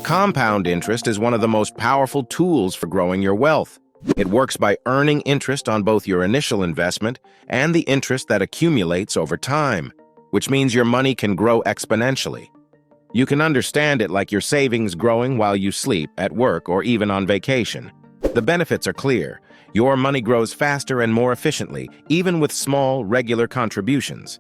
Compound interest is one of the most powerful tools for growing your wealth. It works by earning interest on both your initial investment and the interest that accumulates over time, which means your money can grow exponentially. You can understand it like your savings growing while you sleep, at work, or even on vacation. The benefits are clear. Your money grows faster and more efficiently, even with small, regular contributions.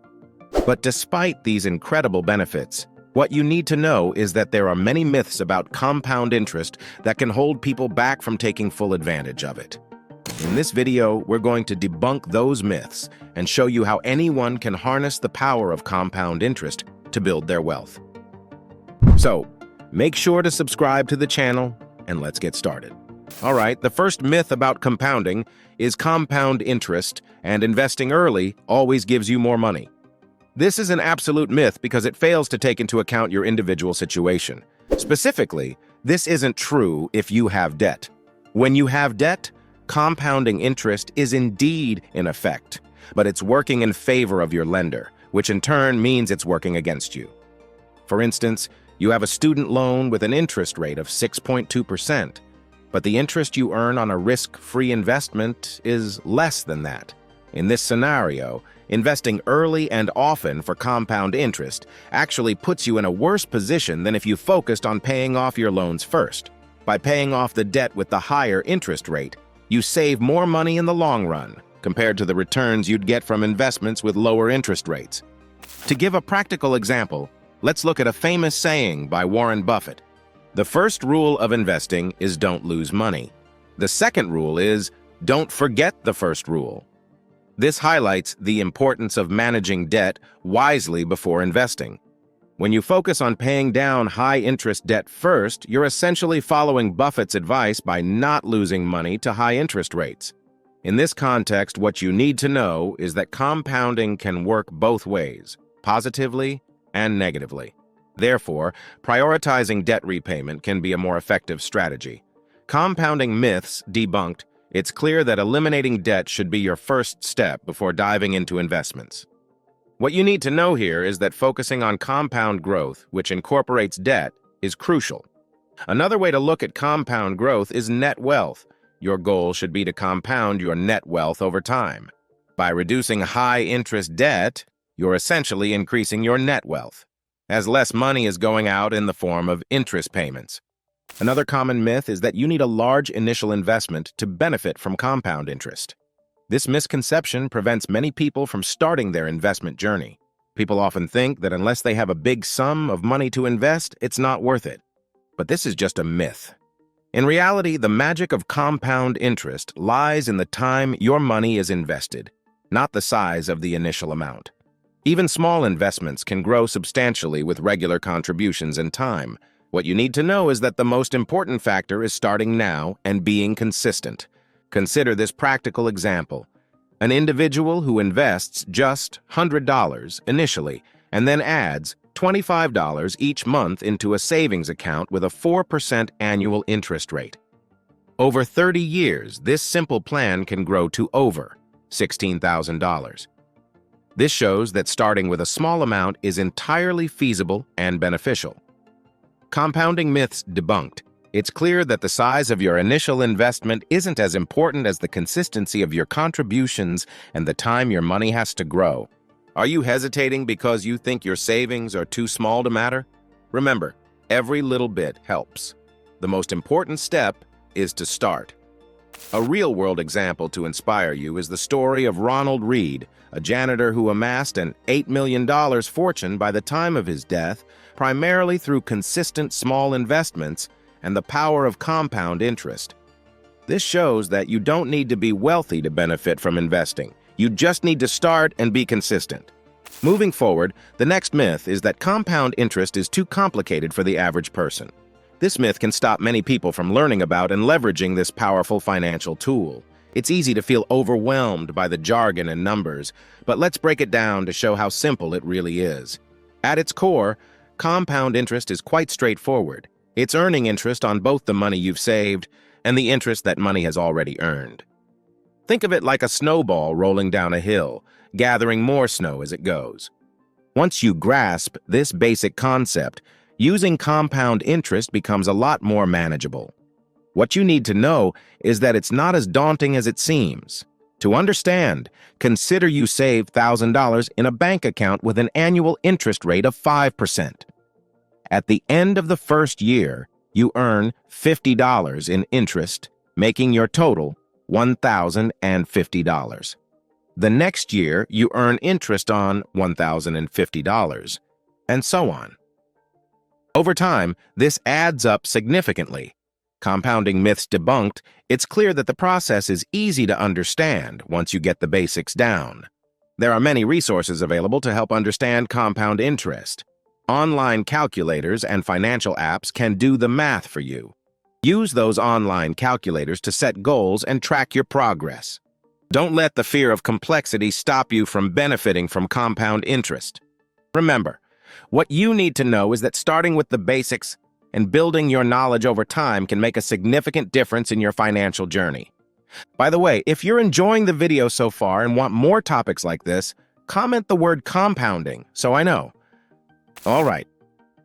But despite these incredible benefits, what you need to know is that there are many myths about compound interest that can hold people back from taking full advantage of it. In this video, we're going to debunk those myths and show you how anyone can harness the power of compound interest to build their wealth. So, make sure to subscribe to the channel, and let's get started. All right, the first myth about compounding is compound interest, and investing early always gives you more money. This is an absolute myth because it fails to take into account your individual situation. Specifically, this isn't true if you have debt. When you have debt, compounding interest is indeed in effect, but it's working in favor of your lender, which in turn means it's working against you. For instance, you have a student loan with an interest rate of 6.2%, but the interest you earn on a risk-free investment is less than that. In this scenario, investing early and often for compound interest actually puts you in a worse position than if you focused on paying off your loans first. By paying off the debt with the higher interest rate, you save more money in the long run compared to the returns you'd get from investments with lower interest rates. To give a practical example, let's look at a famous saying by Warren Buffett. The first rule of investing is don't lose money. The second rule is don't forget the first rule. This highlights the importance of managing debt wisely before investing. When you focus on paying down high-interest debt first, you're essentially following Buffett's advice by not losing money to high interest rates. In this context, what you need to know is that compounding can work both ways, positively and negatively. Therefore, prioritizing debt repayment can be a more effective strategy. Compounding myths debunked. It's clear that eliminating debt should be your first step before diving into investments. What you need to know here is that focusing on compound growth, which incorporates debt, is crucial. Another way to look at compound growth is net wealth. Your goal should be to compound your net wealth over time. By reducing high-interest debt, you're essentially increasing your net wealth, as less money is going out in the form of interest payments. Another common myth is that you need a large initial investment to benefit from compound interest. This misconception prevents many people from starting their investment journey. People often think that unless they have a big sum of money to invest, it's not worth it. But this is just a myth. In reality, the magic of compound interest lies in the time your money is invested, not the size of the initial amount. Even small investments can grow substantially with regular contributions and time. What you need to know is that the most important factor is starting now and being consistent. Consider this practical example. An individual who invests just $100 initially and then adds $25 each month into a savings account with a 4% annual interest rate. Over 30 years, this simple plan can grow to over $16,000. This shows that starting with a small amount is entirely feasible and beneficial. Compounding myths debunked. It's clear that the size of your initial investment isn't as important as the consistency of your contributions and the time your money has to grow. Are you hesitating because you think your savings are too small to matter? Remember, every little bit helps. The most important step is to start. A real-world example to inspire you is the story of Ronald Reed, a janitor who amassed an $8 million fortune by the time of his death, primarily through consistent small investments and the power of compound interest. This shows that you don't need to be wealthy to benefit from investing. You just need to start and be consistent. Moving forward, the next myth is that compound interest is too complicated for the average person. This myth can stop many people from learning about and leveraging this powerful financial tool. It's easy to feel overwhelmed by the jargon and numbers, but let's break it down to show how simple it really is. At its core, compound interest is quite straightforward. It's earning interest on both the money you've saved and the interest that money has already earned. Think of it like a snowball rolling down a hill, gathering more snow as it goes. Once you grasp this basic concept, using compound interest becomes a lot more manageable. What you need to know is that it's not as daunting as it seems. To understand, consider you save $1,000 in a bank account with an annual interest rate of 5%. At the end of the first year, you earn $50 in interest, making your total $1,050. The next year, you earn interest on $1,050, and so on. Over time, this adds up significantly. Compounding myths debunked, it's clear that the process is easy to understand once you get the basics down. There are many resources available to help understand compound interest. Online calculators and financial apps can do the math for you. Use those online calculators to set goals and track your progress. Don't let the fear of complexity stop you from benefiting from compound interest. Remember, what you need to know is that starting with the basics and building your knowledge over time can make a significant difference in your financial journey. By the way, if you're enjoying the video so far and want more topics like this, comment the word compounding so I know. All right.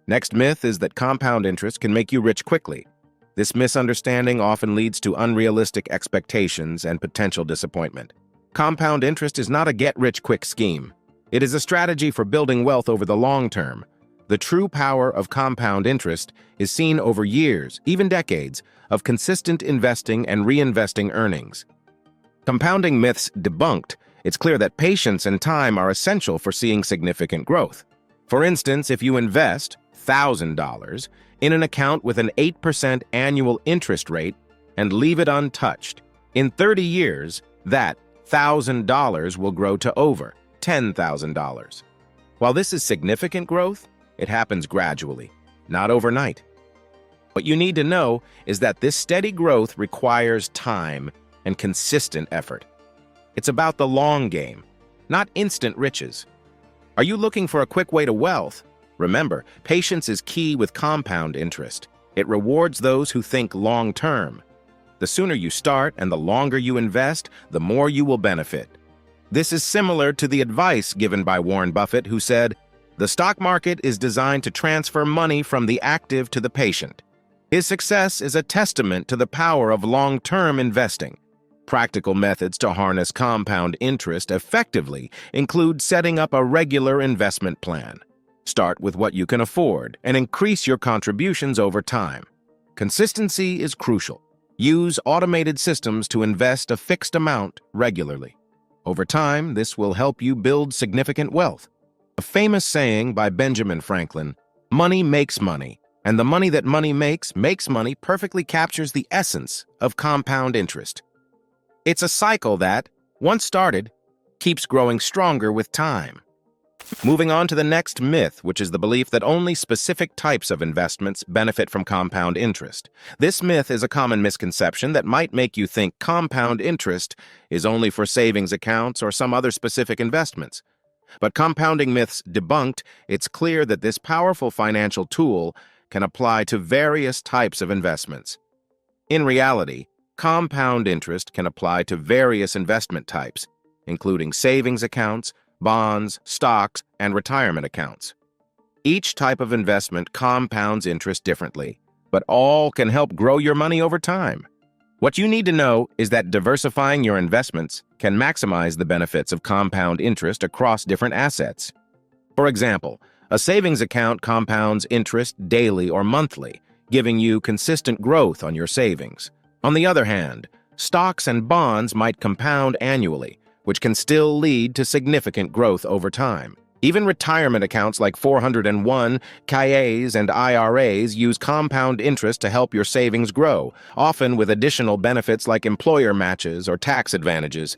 Next myth is that compound interest can make you rich quickly. This misunderstanding often leads to unrealistic expectations and potential disappointment. Compound interest is not a get-rich-quick scheme. It is a strategy for building wealth over the long term. The true power of compound interest is seen over years, even decades, of consistent investing and reinvesting earnings. Compounding myths debunked, it's clear that patience and time are essential for seeing significant growth. For instance, if you invest $1,000 in an account with an 8% annual interest rate and leave it untouched, in 30 years, that $1,000 will grow to over $10,000. While this is significant growth, it happens gradually, not overnight. What you need to know is that this steady growth requires time and consistent effort. It's about the long game, not instant riches. Are you looking for a quick way to wealth? Remember, patience is key with compound interest. It rewards those who think long-term. The sooner you start and the longer you invest, the more you will benefit. This is similar to the advice given by Warren Buffett, who said, "The stock market is designed to transfer money from the active to the patient." His success is a testament to the power of long-term investing. Practical methods to harness compound interest effectively include setting up a regular investment plan. Start with what you can afford and increase your contributions over time. Consistency is crucial. Use automated systems to invest a fixed amount regularly. Over time, this will help you build significant wealth. A famous saying by Benjamin Franklin, "Money makes money, and the money that money makes money," perfectly captures the essence of compound interest. It's a cycle that, once started, keeps growing stronger with time. Moving on to the next myth, which is the belief that only specific types of investments benefit from compound interest. This myth is a common misconception that might make you think compound interest is only for savings accounts or some other specific investments. But compounding myths debunked, it's clear that this powerful financial tool can apply to various types of investments. In reality, compound interest can apply to various investment types, including savings accounts, bonds, stocks, and retirement accounts. Each type of investment compounds interest differently, but all can help grow your money over time. What you need to know is that diversifying your investments can maximize the benefits of compound interest across different assets. For example, a savings account compounds interest daily or monthly, giving you consistent growth on your savings. On the other hand, stocks and bonds might compound annually, which can still lead to significant growth over time. Even retirement accounts like 401(k)s and IRAs use compound interest to help your savings grow, often with additional benefits like employer matches or tax advantages.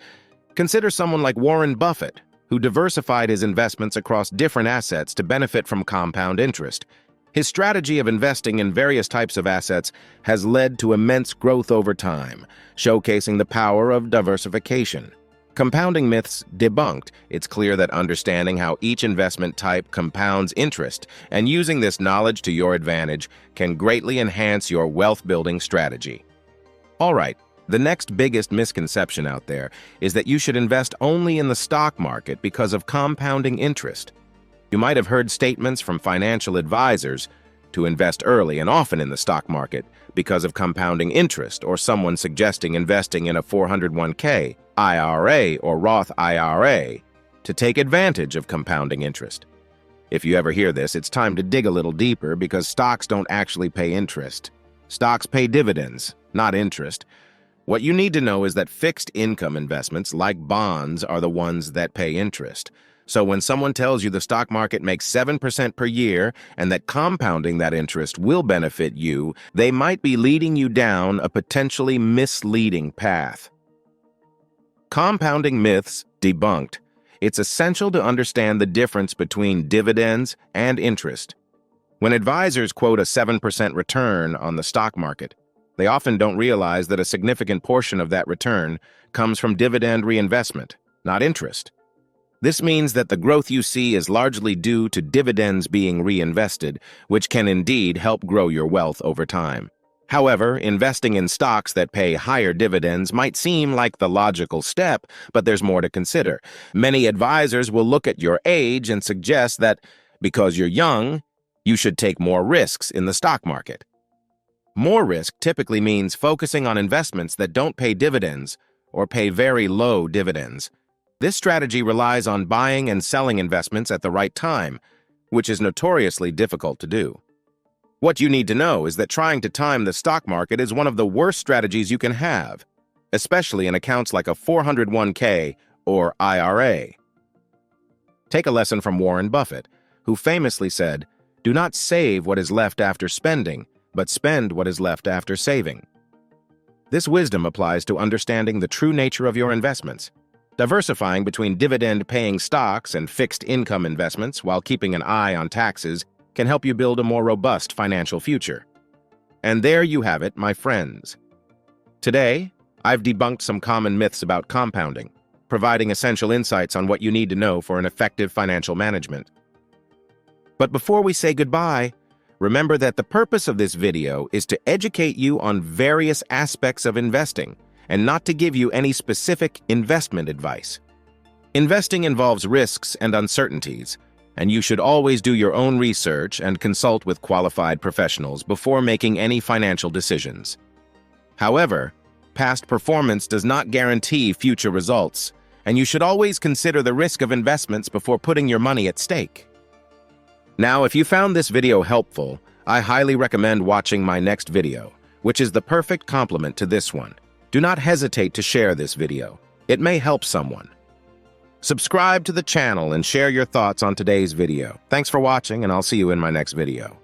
Consider someone like Warren Buffett, who diversified his investments across different assets to benefit from compound interest. His strategy of investing in various types of assets has led to immense growth over time, showcasing the power of diversification. Compounding myths debunked, it's clear that understanding how each investment type compounds interest and using this knowledge to your advantage can greatly enhance your wealth-building strategy. All right, the next biggest misconception out there is that you should invest only in the stock market because of compounding interest. You might have heard statements from financial advisors to invest early and often in the stock market because of compounding interest or someone suggesting investing in a 401k, IRA, or Roth IRA to take advantage of compounding interest. If you ever hear this, it's time to dig a little deeper because stocks don't actually pay interest. Stocks pay dividends, not interest. What you need to know is that fixed income investments, like bonds, are the ones that pay interest. So when someone tells you the stock market makes 7% per year and that compounding that interest will benefit you, they might be leading you down a potentially misleading path. Compounding myths debunked. It's essential to understand the difference between dividends and interest. When advisors quote a 7% return on the stock market, they often don't realize that a significant portion of that return comes from dividend reinvestment, not interest. This means that the growth you see is largely due to dividends being reinvested, which can indeed help grow your wealth over time. However, investing in stocks that pay higher dividends might seem like the logical step, but there's more to consider. Many advisors will look at your age and suggest that because you're young, you should take more risks in the stock market. More risk typically means focusing on investments that don't pay dividends or pay very low dividends. This strategy relies on buying and selling investments at the right time, which is notoriously difficult to do. What you need to know is that trying to time the stock market is one of the worst strategies you can have, especially in accounts like a 401k or IRA. Take a lesson from Warren Buffett, who famously said, "Do not save what is left after spending, but spend what is left after saving." This wisdom applies to understanding the true nature of your investments. Diversifying between dividend-paying stocks and fixed-income investments while keeping an eye on taxes can help you build a more robust financial future. And there you have it, my friends. Today, I've debunked some common myths about compounding, providing essential insights on what you need to know for an effective financial management. But before we say goodbye, remember that the purpose of this video is to educate you on various aspects of investing and not to give you any specific investment advice. Investing involves risks and uncertainties, and you should always do your own research and consult with qualified professionals before making any financial decisions. However, past performance does not guarantee future results, and you should always consider the risk of investments before putting your money at stake. Now, if you found this video helpful, I highly recommend watching my next video, which is the perfect complement to this one. Do not hesitate to share this video. It may help someone. Subscribe to the channel and share your thoughts on today's video. Thanks for watching, and I'll see you in my next video.